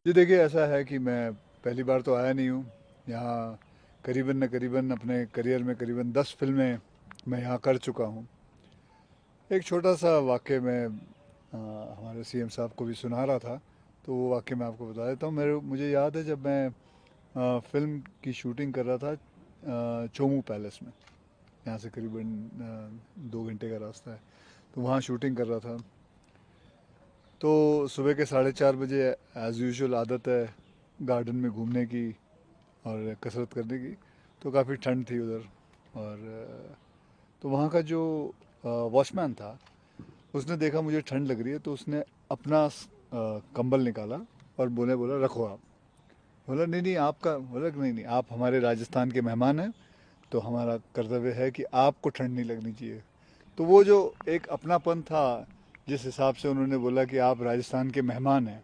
जी देखिए, ऐसा है कि मैं पहली बार तो आया नहीं हूँ यहाँ। करीबन न करीबन अपने करियर में करीबन 10 फिल्में मैं यहाँ कर चुका हूँ। एक छोटा सा वाक़या मैं हमारे सीएम साहब को भी सुना रहा था, तो वो वाक़या मैं आपको बता देता हूँ। मुझे याद है जब मैं फ़िल्म की शूटिंग कर रहा था चोमू पैलेस में। यहाँ से करीबन 2 घंटे का रास्ता है, तो वहाँ शूटिंग कर रहा था। तो सुबह के 4:30 बजे एज़ यूजुअल आदत है गार्डन में घूमने की और कसरत करने की। तो काफ़ी ठंड थी उधर, और तो वहाँ का जो वॉचमैन था, उसने देखा मुझे ठंड लग रही है, तो उसने अपना कंबल निकाला और बोला रखो आप। बोला नहीं नहीं आपका, बोला नहीं नहीं आप हमारे राजस्थान के मेहमान हैं, तो हमारा कर्तव्य है कि आपको ठंड नहीं लगनी चाहिए। तो वो जो एक अपनापन था, जिस हिसाब से उन्होंने बोला कि आप राजस्थान के मेहमान हैं,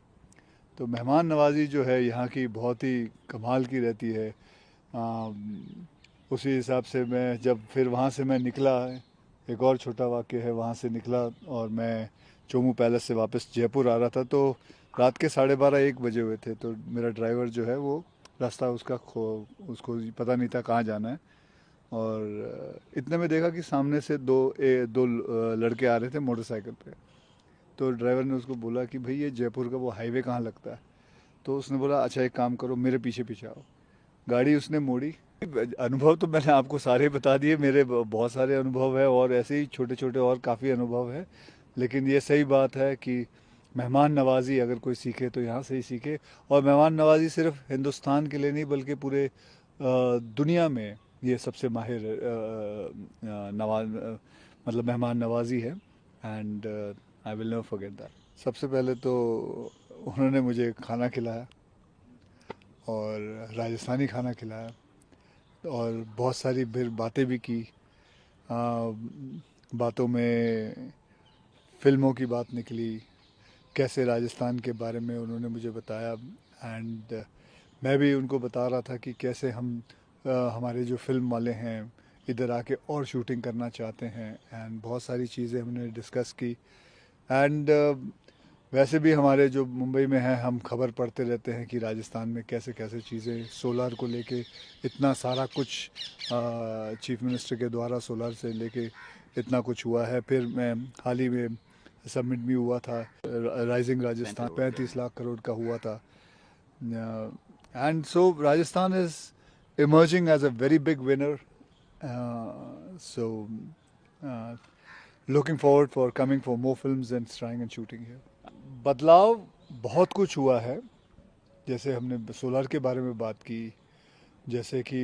तो मेहमान नवाजी जो है यहाँ की बहुत ही कमाल की रहती है। उसी हिसाब से मैं जब फिर वहाँ से मैं निकला, एक और छोटा वाक्य है, वहाँ से निकला और मैं चोमू पैलेस से वापस जयपुर आ रहा था, तो रात के 12:30-1 बजे हुए थे। तो मेरा ड्राइवर जो है वो रास्ता उसका खो उसको पता नहीं था कहाँ जाना है। और इतने में देखा कि सामने से दो लड़के आ रहे थे मोटरसाइकिल पे। तो ड्राइवर ने उसको बोला कि भाई ये जयपुर का वो हाईवे कहाँ लगता है। तो उसने बोला अच्छा एक काम करो, मेरे पीछे पीछे आओ। गाड़ी उसने मोड़ी। अनुभव तो मैंने आपको सारे बता दिए, मेरे बहुत सारे अनुभव है और ऐसे ही छोटे छोटे और काफ़ी अनुभव है। लेकिन ये सही बात है कि मेहमान नवाजी अगर कोई सीखे तो यहाँ से ही सीखे। और मेहमान नवाजी सिर्फ हिंदुस्तान के लिए नहीं बल्कि पूरे दुनिया में ये सबसे माहिर मतलब मेहमान नवाजी है। And I will never forget that. सबसे पहले तो उन्होंने मुझे खाना खिलाया, और राजस्थानी खाना खिलाया, और बहुत सारी फिर बातें भी की। आ, बातों में फिल्मों की बात निकली, कैसे राजस्थान के बारे में उन्होंने मुझे बताया। एंड मैं भी उनको बता रहा था कि कैसे हम हमारे जो फिल्म वाले हैं इधर आके और शूटिंग करना चाहते हैं। एंड बहुत सारी चीज़ें हमने डिस्कस की। एंड वैसे भी हमारे जो मुंबई में हैं, हम खबर पढ़ते रहते हैं कि राजस्थान में कैसे कैसे चीज़ें सोलर को लेके इतना सारा कुछ चीफ मिनिस्टर के द्वारा सोलर से लेके इतना कुछ हुआ है। फिर मैं हाल ही में सबमिट भी हुआ था राइजिंग राजस्थान, 35 लाख करोड़ का हुआ था। And so Rajasthan is emerging as a very big winner. So looking forward for coming for more films and starring and shooting here. बदलाव बहुत कुछ हुआ है। जैसे हमने सोलार के बारे में बात की, जैसे कि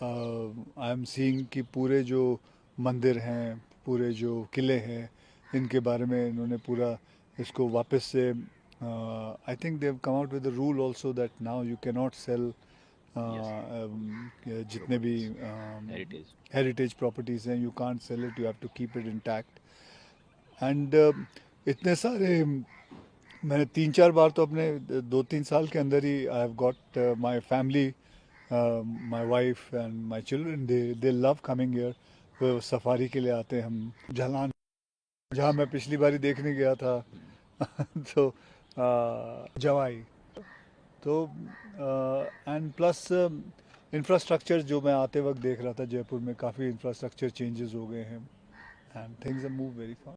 आई एम सीइंग कि पूरे जो मंदिर हैं, पूरे जो किले हैं, इनके बारे में इन्होंने पूरा इसको वापस से I think they have come out with the rule also that now you can not sell जितने भी हेरिटेज प्रॉपर्टीज़ हैं, you can't sell it, you have to keep it intact. And इतने सारे मैंने 3-4 बार तो अपने 2-3 साल के अंदर ही I have got my family, my wife and my children, they they love coming here. वो सफारी के लिए आते हैं। हम झालान, जहाँ मैं पिछली बारी देखने गया था तो जवाई, तो एंड प्लस इंफ्रास्ट्रक्चर जो मैं आते वक्त देख रहा था जयपुर में, काफ़ी इंफ्रास्ट्रक्चर चेंजेस हो गए हैं and things have move very fast.